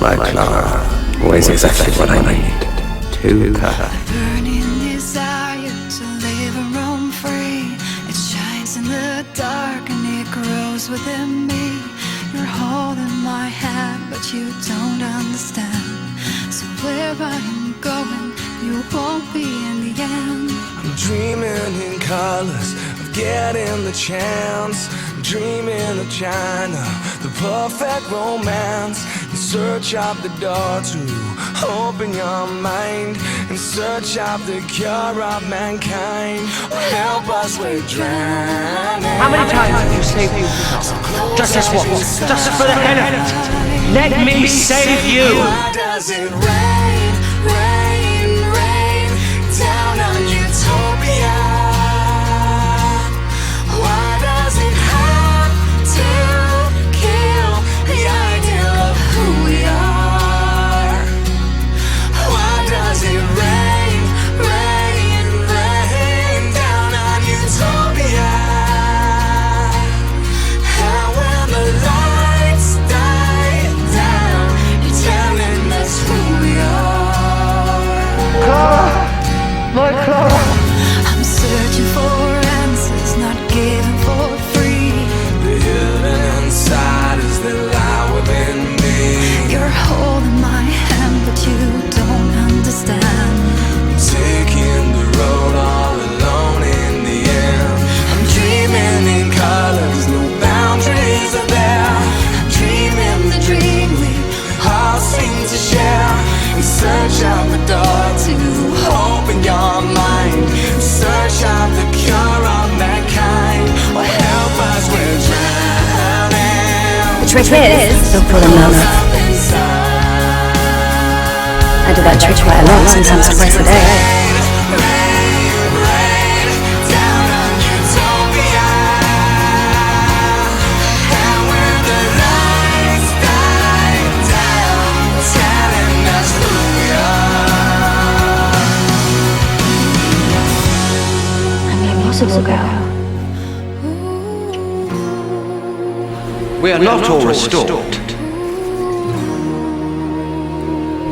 My Clara, always exactly what I need. Too perfect. Burning desire to live and roam free. It shines in the dark and it grows within me. You're holding my hand, but you don't understand. So where I am going, you won't be in the end. I'm dreaming in colors of getting the chance. I'm dreaming of China, the perfect romance. In search of the door to open your mind. In search of the cure of mankind. Help us, we're drowning. How many times have you saved you? Just this once. Just for the hell of it. Let me save you. Why does it rain, rain, rain down on utopia? Why does it have to kill the idea of who we are? Why does it rain, rain, rain down on utopia? And when the lights die down, you're telling us who we are. Clara! My Clara! I'm searching for answers, not given for free. The hidden insiders that lie within me. You're holding my hand, but you don't understand. Taking the road all alone in the end. I'm dreaming in colors, no boundaries are there. I'm dreaming the dream we all seem to share. In search of the door to open your mind. In search of the cure of mankind. Well, help us, we're drowning. The trick is, don't pull them over. I do that trick quite a lot, sometimes twice a day. I'm the impossible girl. We are not all restored.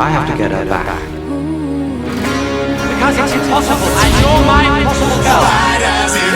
I have to get her back. Because it's impossible, and you're my impossible girl. Why does it